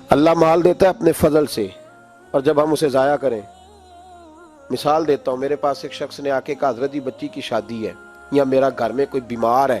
اللہ مال دیتا ہے اپنے فضل سے، اور جب ہم اسے ضائع کریں، مثال دیتا ہوں، میرے پاس ایک شخص نے آ کے کہا حضرت جی بچی کی شادی ہے، یا میرا گھر میں کوئی بیمار ہے،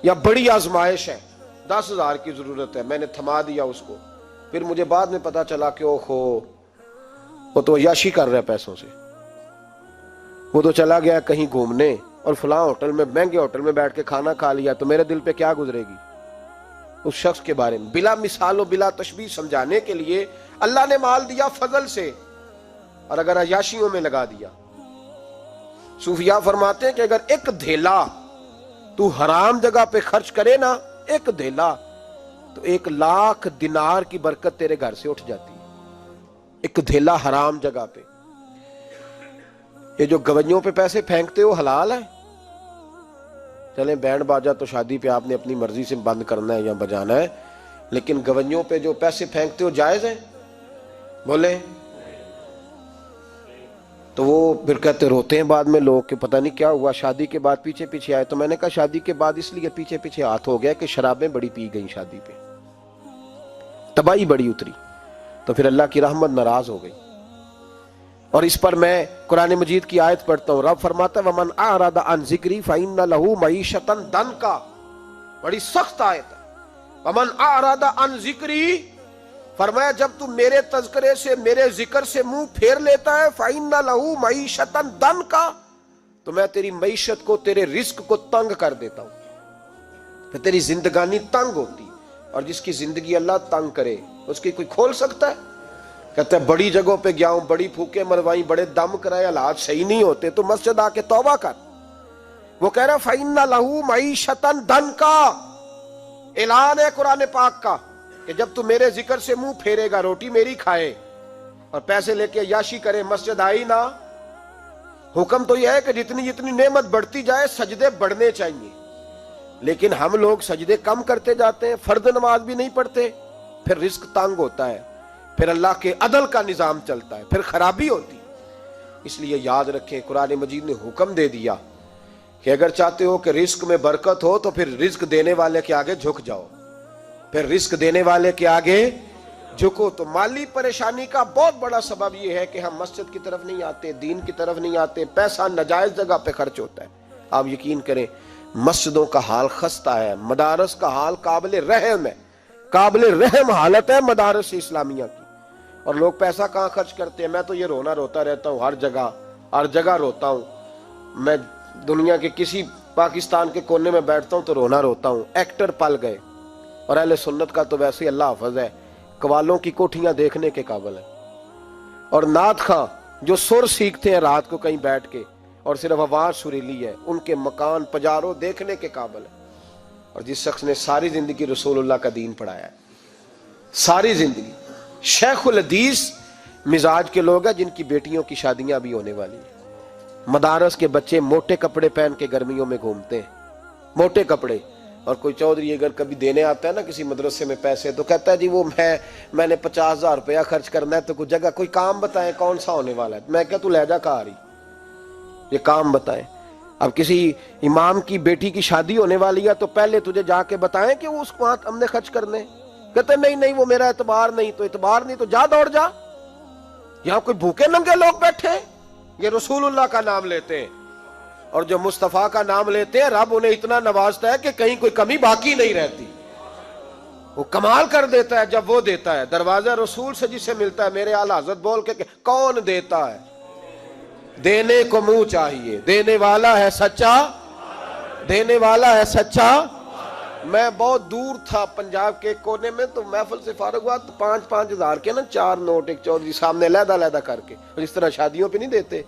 یا بڑی آزمائش ہے، 10,000 کی ضرورت ہے، میں نے تھما دیا اس کو، پھر مجھے بعد میں پتا چلا کہ اوہو وہ تو عیاشی کر رہا ہے پیسوں سے، وہ تو چلا گیا کہیں گھومنے اور فلاں ہوٹل میں، مہنگے ہوٹل میں بیٹھ کے کھانا کھا لیا، تو میرے دل پہ کیا گزرے گی اس شخص کے بارے میں؟ بلا مثال و بلا تشبیہ سمجھانے کے لیے اللہ نے مال دیا فضل سے، اور اگر عیاشیوں میں لگا دیا۔ صوفیاء فرماتے ہیں کہ اگر ایک دھیلا تو حرام جگہ پہ خرچ کرے نا، ایک دھیلا، تو 1,00,000 دینار کی برکت تیرے گھر سے اٹھ جاتی ہے، ایک دھیلا حرام جگہ پہ۔ یہ جو گوجوں پہ پیسے پھینکتے ہو حلال ہے؟ چلیں بینڈ باجا تو شادی پہ آپ نے اپنی مرضی سے بند کرنا ہے یا بجانا ہے، لیکن گوجوں پہ جو پیسے پھینکتے ہو جائز ہے؟ بولے تو وہ پھر کہتے روتے ہیں بعد میں لوگ کہ پتہ نہیں کیا ہوا، شادی کے بعد پیچھے پیچھے آئے۔ تو میں نے کہا شادی کے بعد اس لیے پیچھے پیچھے ہاتھ ہو گیا کہ شرابیں بڑی پی گئیں، شادی پہ تباہی بڑی اتری، تو پھر اللہ کی رحمت ناراض ہو گئی۔ اور اس پر میں قرآن مجید کی آیت پڑھتا ہوں، رب فرماتا ہے وَمَنْ أَعْرَضَ عَنْ ذِكْرِي فَإِنَّ لَهُ مَعِيشَةً ضَنْكًا، بڑی سخت آیت ہے۔ وَمَنْ أَعْرَضَ عَنْ ذِكْرِي، فرمایا جب تو میرے تذکرے سے، میرے ذکر سے منہ پھیر لیتا ہے، فَإِنَّ لَهُ مَعِيشَةً ضَنْكًا، تو میں تیری معیشت کو، تیرے رزق کو تنگ کر دیتا ہوں، پھر تیری زندگانی تنگ ہوتی، اور جس کی زندگی اللہ تنگ کرے اس کی کوئی کھول سکتا ہے؟ کہتا ہے بڑی جگہوں پہ گیا ہوں، بڑی پھوکے مروائی، بڑے دم کرائے، حالات صحیح نہیں ہوتے، تو مسجد آ کے توبہ کر۔ وہ کہہ رہا فَإِنَّ لَهُ مَعِيشَةً ضَنْكًا، اعلان ہے قرآن پاک کا کہ جب تو میرے ذکر سے منہ پھیرے گا، روٹی میری کھائے اور پیسے لے کے عیاشی کرے، مسجد آئی نہ۔ حکم تو یہ ہے کہ جتنی جتنی نعمت بڑھتی جائے سجدے بڑھنے چاہیے، لیکن ہم لوگ سجدے کم کرتے جاتے ہیں، فرض نماز بھی نہیں پڑھتے، پھر رزق تنگ ہوتا ہے، پھر اللہ کے عدل کا نظام چلتا ہے، پھر خرابی ہوتی۔ اس لیے یاد رکھیں قرآن مجید نے حکم دے دیا کہ اگر چاہتے ہو کہ رزق میں برکت ہو تو پھر رزق دینے والے کے آگے جھک جاؤ، پھر رزق دینے والے کے آگے جھکو۔ تو مالی پریشانی کا بہت بڑا سبب یہ ہے کہ ہم مسجد کی طرف نہیں آتے، دین کی طرف نہیں آتے، پیسہ ناجائز جگہ پہ خرچ ہوتا ہے۔ آپ یقین کریں مسجدوں کا حال خستہ ہے، مدارس کا حال قابل رحم ہے، قابل رحم حالت ہے مدارس اسلامیہ کی، اور لوگ پیسہ کہاں خرچ کرتے ہیں؟ میں تو یہ روتا رہتا ہوں، ہر جگہ روتا ہوں، میں دنیا کے کسی پاکستان کے کونے میں بیٹھتا ہوں تو روتا ہوں۔ ایکٹر پل گئے، اور اہل سنت کا تو ویسے اللہ حافظ ہے، قوالوں کی کوٹھیاں دیکھنے کے قابل ہے، اور نعت خواں جو سر سیکھتے ہیں رات کو کہیں بیٹھ کے اور صرف آواز سریلی ہے، ان کے مکان پجاروں دیکھنے کے قابل ہے۔ اور جس شخص نے ساری زندگی رسول اللہ کا دین پڑھایا ہے، ساری زندگی، شیخ الحدیث مزاج کے لوگ ہیں جن کی بیٹیوں کی شادیاں بھی ہونے والی ہیں۔ مدارس کے بچے موٹے کپڑے پہن کے گرمیوں میں گھومتے ہیں، موٹے کپڑے، اور کوئی چودھری اگر کبھی دینے آتا ہے نا کسی مدرسے میں پیسے تو کہتا ہے جی وہ میں نے 50,000 روپیہ خرچ کرنا ہے، تو کوئی جگہ کوئی کام بتائیں کون سا ہونے والا ہے۔ میں کہا تو لہجہ کہاں آ رہی، یہ کام بتائیں۔ اب کسی امام کی بیٹی کی شادی ہونے والی ہے تو پہلے تجھے جا کے بتائیں کہ وہ اس کو ہم نے خرچ کرنے، کہتے نہیں وہ میرا اعتبار نہیں، تو اعتبار نہیں تو جا دوڑ جا، یہاں کوئی بھوکے ننگے لوگ بیٹھے، یہ رسول اللہ کا نام لیتے ہیں، اور جو مصطفیٰ کا نام لیتے ہیں رب انہیں اتنا نوازتا ہے کہ کہیں کوئی کمی باقی نہیں رہتی، وہ کمال کر دیتا ہے جب وہ دیتا ہے۔ دروازہ رسول سے جسے ملتا ہے، میرے اعلیٰ حضرت بول کے کہ کون دیتا ہے؟ دینے کو منہ چاہیے، دینے والا ہے سچا، دینے والا ہے سچا۔ میں بہت دور تھا پنجاب کے کونے میں، تو محفل سے فارغ ہوا تو 5,000 کے نا 4 نوٹ ایک چودھری سامنے لہدا کر کے، اس طرح شادیوں پہ نہیں دیتے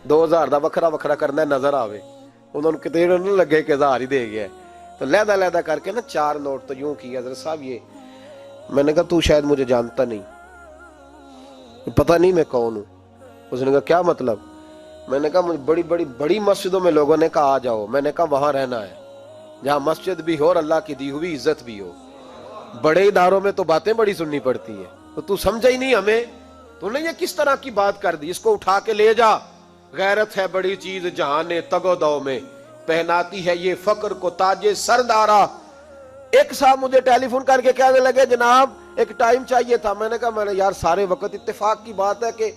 2,000 دا وکھرا کرنا نظر آوے، انہوں نے کتنے نہیں لگے کہ 1,000 ہی دے گیا، تو لہدا کر کے نا 4 نوٹ تو یوں کیا حضرت صاحب یہ۔ میں نے کہا تو شاید مجھے جانتا نہیں، پتہ نہیں میں کون ہوں۔ اس نے کہا کیا مطلب؟ میں نے کہا مجھے بڑی مسجدوں میں لوگوں نے کہا آ جاؤ، میں نے کہا وہاں رہنا ہے جہاں مسجد بھی ہو اور اللہ کی دی ہوئی عزت بھی ہو۔ بڑے اداروں میں تو باتیں بڑی سننی پڑتی ہیں، تو سمجھا ہی نہیں ہمیں، تو نے یہ کس طرح کی بات کر دی؟ اس کو اٹھا کے لے جا، غیرت ہے بڑی چیز جہان تگ و دو میں، پہناتی ہے یہ فقر کو تاج سردارا۔ ایک صاحب مجھے ٹیلی فون کر کے کہنے لگے جناب ایک ٹائم چاہیے تھا. میں نے کہا یار سارے وقت اتفاق کی بات ہے کہ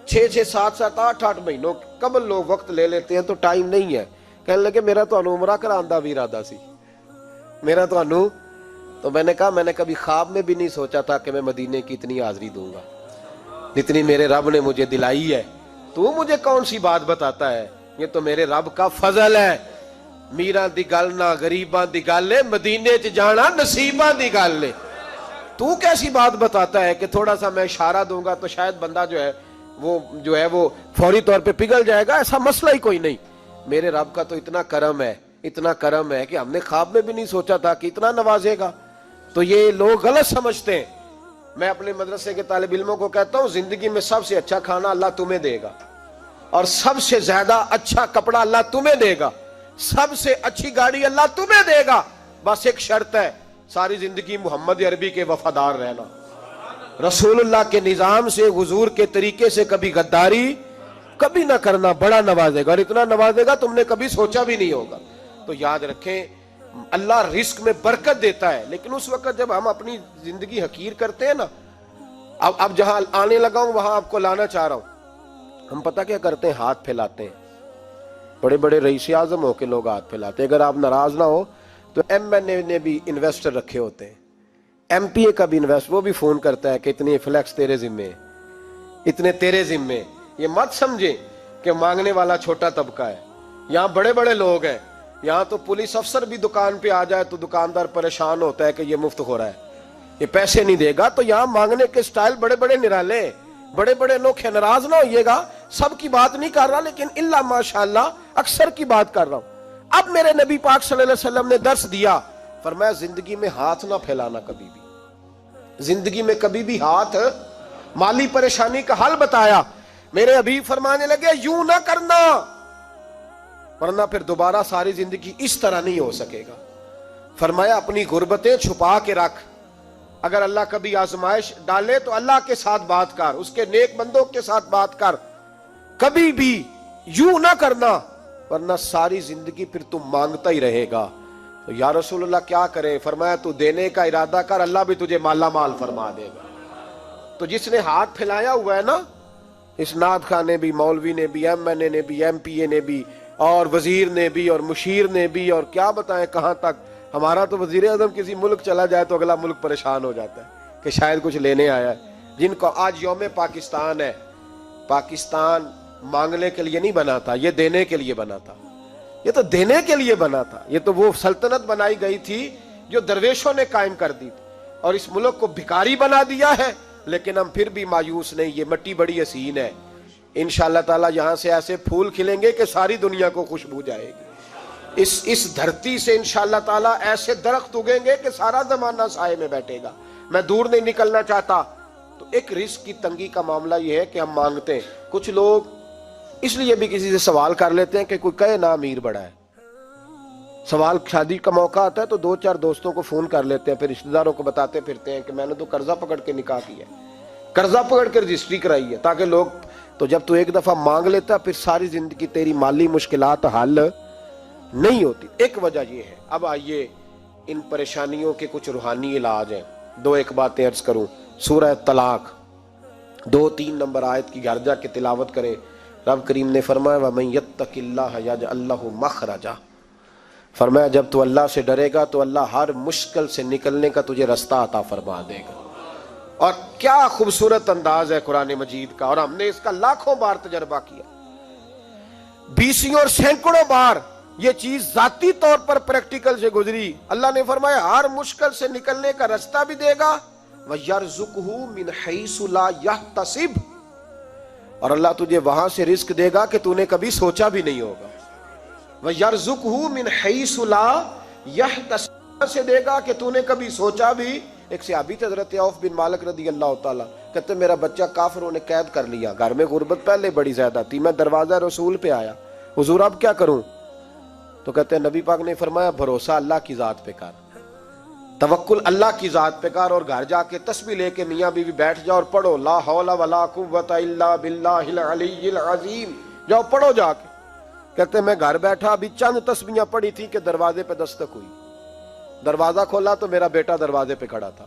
6 7 7 8 مہینوں قبل لوگ وقت لے لیتے ہیں تو ٹائم نہیں ہے. کہنے لگے میرا تو عمرہ کراندہ بھی ارادہ سی میرا تو میں نے کہا میں نے کبھی خواب میں بھی نہیں سوچا تھا کہ میں مدینے کی اتنی حاضری دوں گا جتنی میرے رب نے مجھے دلائی ہے. تو مجھے کون سی بات بتاتا ہے؟ یہ تو میرے رب کا فضل ہے. میرا دی گل نہ غریباں دی گل ہے, مدینے چ جانا نصیباں دی گل ہے. تو کیسی بات بتاتا ہے کہ تھوڑا سا میں اشارہ دوں گا تو شاید بندہ جو ہے وہ فوری طور پہ پگھل جائے گا؟ ایسا مسئلہ ہی کوئی نہیں. میرے رب کا تو اتنا کرم ہے کہ ہم نے خواب میں بھی نہیں سوچا تھا کہ اتنا نوازے گا. تو یہ لوگ غلط سمجھتے ہیں. میں اپنے مدرسے کے طالب علموں کو کہتا ہوں زندگی میں سب سے اچھا کھانا اللہ تمہیں دے گا, اور سب سے زیادہ اچھا کپڑا اللہ تمہیں دے گا, سب سے اچھی گاڑی اللہ تمہیں دے گا. بس ایک شرط ہے, ساری زندگی محمد عربی کے وفادار رہنا, رسول اللہ کے نظام سے حضور کے طریقے سے کبھی غداری کبھی نہ کرنا. بڑا نوازے گا, اور اتنا نوازے گا تم نے کبھی سوچا بھی نہیں ہوگا. تو یاد رکھیں اللہ رزق میں برکت دیتا ہے, لیکن اس وقت جب ہم اپنی زندگی حقیر کرتے ہیں نا. اب جہاں آنے لگا ہوں وہاں آپ کو لانا چاہ رہا ہوں. ہم پتہ کیا کرتے ہیں؟ ہاتھ پھیلاتے ہیں. بڑے بڑے رئیس اعظم ہو کے لوگ ہاتھ پھیلاتے ہیں. اگر آپ ناراض نہ ہو تو ایم این اے نے بھی انویسٹر رکھے ہوتے ہیں, ایم پی اے کا بھی انویسٹر, وہ بھی فون کرتا ہے کہ اتنے فلیکس تیرے ذمے, اتنے تیرے ذمے. یہ مت سمجھے کہ مانگنے والا چھوٹا طبقہ ہے. یہاں بڑے بڑے لوگ ہیں. یہاں تو پولیس افسر بھی دکان پہ آ جائے تو دکاندار پریشان ہوتا ہے کہ یہ مفت ہو رہا ہے, یہ پیسے نہیں دے گا. تو یہاں مانگنے کے سٹائل بڑے بڑے نرالے, بڑے بڑے لوگ ہیں. ناراض نہ ہوئیے گا, سب کی بات نہیں کر رہا, لیکن اللہ ماشاءاللہ اکثر کی بات کر رہا ہوں. اب میرے نبی پاک صلی اللہ علیہ وسلم نے درس دیا, فرمایا زندگی میں ہاتھ نہ پھیلانا کبھی بھی, زندگی میں کبھی بھی ہاتھ. مالی پریشانی کا حل بتایا. میرے حبیب فرمانے لگے یوں نہ کرنا, ورنہ پھر دوبارہ ساری زندگی اس طرح نہیں ہو سکے گا. فرمایا اپنی غربتیں چھپا کے رکھ, اگر اللہ کبھی آزمائش ڈالے تو اللہ کے ساتھ بات کر, اس کے نیک بندوں کے ساتھ بات کر. کبھی بھی یوں نہ کرنا, ورنہ ساری زندگی پھر تم مانگتا ہی رہے گا. تو یا رسول اللہ کیا کریں؟ فرمایا تو دینے کا ارادہ کر, اللہ بھی تجھے مالا مال فرما دے گا. تو جس نے ہاتھ پھیلایا ہوا ہے نا, اس نعت خان نے بھی, مولوی نے بھی, ایم این اے نے بھی, ایم پی اے نے بھی, اور وزیر نے بھی, اور مشیر نے بھی, اور کیا بتائیں کہاں تک. ہمارا تو وزیر اعظم کسی ملک چلا جائے تو اگلا ملک پریشان ہو جاتا ہے کہ شاید کچھ لینے آیا ہے. جن کو آج یوم پاکستان ہے, پاکستان مانگنے کے لیے نہیں بنا تھا, یہ دینے کے لیے بنا تھا. یہ تو دینے کے لیے بنا تھا. یہ تو وہ سلطنت بنائی گئی تھی جو درویشوں نے قائم کر دی تھی, اور اس ملک کو بھکاری بنا دیا ہے. لیکن ہم پھر بھی مایوس نہیں, یہ مٹی بڑی حسین ہے. انشاءاللہ تعالی یہاں سے ایسے پھول کھلیں گے کہ ساری دنیا کو خوشبو جائے گی. اس دھرتی سے انشاءاللہ تعالی ایسے درخت اگیں گے کہ سارا زمانہ سائے میں بیٹھے گا. میں دور نہیں نکلنا چاہتا. تو ایک رزق کی تنگی کا معاملہ یہ ہے کہ ہم مانگتے ہیں. کچھ لوگ اس لیے بھی کسی سے سوال کر لیتے ہیں کہ کوئی کہے نا امیر بڑا ہے. سوال شادی کا موقع آتا ہے تو 2 4 دوستوں کو فون کر لیتے ہیں, پھر رشتہ داروں کو بتاتے پھرتے ہیں کہ میں نے تو قرضہ پکڑ کے نکاح کیا ہے, قرضہ پکڑ کے رجسٹری کرائی ہے, تاکہ لوگ. تو جب تو ایک دفعہ مانگ لیتا پھر ساری زندگی تیری مالی مشکلات حل نہیں ہوتی. ایک وجہ یہ ہے. اب آئیے ان پریشانیوں کے کچھ روحانی علاج ہیں. 2 باتیں عرض کروں. سورہ طلاق 2-3 نمبر آیت کی گھر جا کے تلاوت کریں. رب کریم نے فرمایا وَمَن يَتَّقِ اللَّهَ يَجْعَل لَّهُ مَخْرَجًا, فرمایا جب تو اللہ سے ڈرے گا تو اللہ ہر مشکل سے نکلنے کا تجھے رستہ عطا فرما دے گا. اور کیا خوبصورت انداز ہے قرآن مجید کا, اور ہم نے اس کا لاکھوں بار تجربہ کیا, 20 اور سینکڑوں بار یہ چیز ذاتی طور پر پریکٹیکل سے گزری. اللہ نے فرمایا ہر مشکل سے نکلنے کا رستہ بھی دے گا, وَيَرْزُقْهُ مِنْ حَيْثُ لَا يَحْتَسِبُ, اور اللہ تجھے وہاں سے رزق دے گا کہ تو نے کبھی سوچا بھی نہیں ہوگا. وَيَرْزُقْهُ مِنْ حَيْثُ لَا يَحْتَسِبُ, سے دے گا کہ تو نے کبھی سوچا بھی. ایک صحابی تھے حضرت عوف بن مالک رضی اللہ تعالیٰ, کہتے میرا بچہ کافروں نے قید کر لیا, گھر میں غربت پہلے بڑی زیادہ تھی, میں دروازہ رسول پہ آیا, حضور اب کیا کروں؟ تو کہتے ہیں نبی پاک نے فرمایا بھروسہ اللہ کی ذات پہ کر, توکل اللہ کی ذات پہ کر, اور گھر جا کے تسبیح لے کے میاں بیوی بیٹھ جاؤ اور پڑھو لا حول ولا قوت الا باللہ العلی العظیم, جاؤ پڑھو جا کے. کہتے میں گھر بیٹھا ابھی چند تسبیحاں پڑھی تھی کہ دروازے پہ دستک ہوئی, دروازہ کھولا تو میرا بیٹا دروازے پہ کھڑا تھا.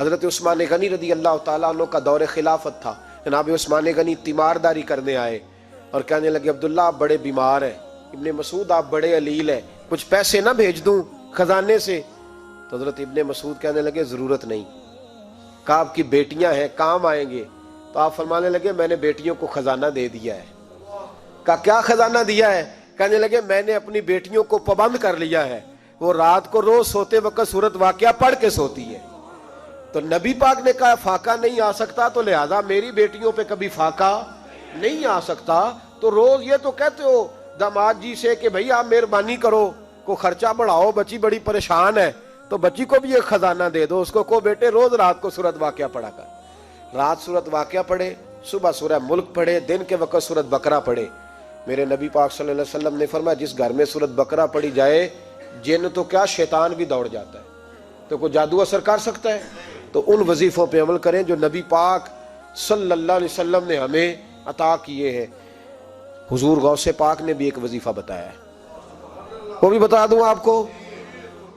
حضرت عثمان غنی رضی اللہ تعالیٰ عنہ کا دور خلافت تھا. جناب عثمان غنی تیمارداری کرنے آئے اور کہنے لگے عبداللہ آپ بڑے بیمار ہیں، ابن مسعود آپ بڑے علیل ہیں، کچھ پیسے نہ بھیج دوں خزانے سے؟ تو حضرت ابن مسعود کہنے لگے ضرورت نہیں. کہا آپ کی بیٹیاں ہیں کام آئیں گے. تو آپ فرمانے لگے میں نے بیٹیوں کو خزانہ دے دیا ہے. کہا کیا خزانہ دیا ہے؟ کہنے لگے میں نے اپنی بیٹیوں کو پابند کر لیا ہے، وہ رات کو روز سوتے وقت سورت واقعہ پڑھ کے سوتی ہے. تو نبی پاک نے کہا فاقہ نہیں آ سکتا، تو لہذا میری بیٹیوں پہ کبھی فاقہ نہیں آ سکتا. تو روز یہ تو کہتے ہو داماد جی سے کہ بھئی آپ مہربانی کرو، کو خرچہ بڑھاؤ، بچی بڑی پریشان ہے، تو بچی کو بھی ایک خزانہ دے دو، اس کو بیٹے روز رات کو سورت واقعہ پڑھا کر. رات سورت واقعہ پڑھے، صبح سورہ ملک پڑھے، دن کے وقت سورت بقرہ پڑھے. میرے نبی پاک صلی اللہ علیہ وسلم نے فرمایا جس گھر میں سورت بقرہ پڑھی جائے جن تو کیا شیطان بھی دوڑ جاتا ہے. تو کوئی جادو اثر کر سکتا ہے؟ تو ان وظیفوں پہ عمل کریں جو نبی پاک صلی اللہ علیہ وسلم نے ہمیں عطا کیے ہیں. حضور غوث پاک نے بھی ایک وظیفہ بتایا ہے، وہ بھی بتا دوں آپ کو.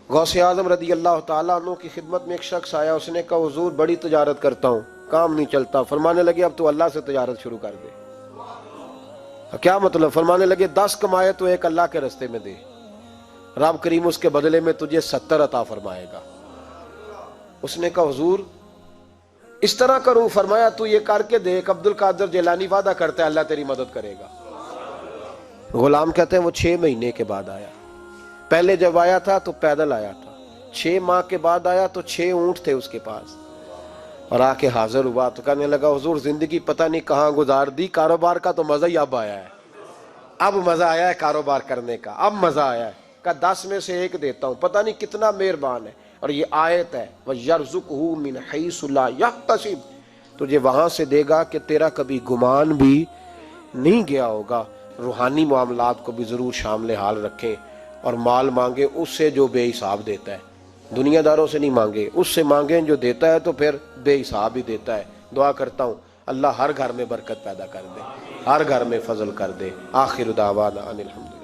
غوث اعظم رضی اللہ تعالیٰ عنہ کی خدمت میں ایک شخص آیا، اس نے کہا حضور بڑی تجارت کرتا ہوں، کام نہیں چلتا. فرمانے لگے اب تو اللہ سے تجارت شروع کر دے. کیا مطلب؟ فرمانے لگے 10 کمائے تو ایک اللہ کے رستے میں دے، رب کریم اس کے بدلے میں تجھے 70 عطا فرمائے گا. اس نے کہا حضور اس طرح کروں؟ فرمایا تو یہ کر کے دیکھ، عبد القادر جیلانی وعدہ کرتا ہے اللہ تیری مدد کرے گا. غلام کہتے ہیں وہ 6 مہینے کے بعد آیا. پہلے جب آیا تھا تو پیدل آیا تھا، 6 ماہ کے بعد آیا تو 6 اونٹ تھے اس کے پاس، اور آ کے حاضر ہوا تو کہنے لگا حضور زندگی پتہ نہیں کہاں گزار دی، کاروبار کا تو مزہ ہی اب آیا ہے، اب مزہ آیا ہے کاروبار کرنے کا، اب مزہ آیا ہے. کہا 10 میں سے 1 دیتا ہوں. پتہ نہیں کتنا مہربان ہے. اور یہ آیت ہے وَيَرْزُقْهُ مِنْ حَيْثُ لَا يَحْتَسِبُ، تجھے وہاں سے دے گا کہ تیرا کبھی گمان بھی نہیں گیا ہوگا. روحانی معاملات کو بھی ضرور شامل حال رکھیں، اور مال مانگے اس سے جو بے حساب دیتا ہے، دنیا داروں سے نہیں مانگے، اس سے مانگیں جو دیتا ہے تو پھر بے حساب ہی دیتا ہے. دعا کرتا ہوں اللہ ہر گھر میں برکت پیدا کر دے، ہر گھر میں فضل کر دے. آخر دعوانا ان الحمدللہ.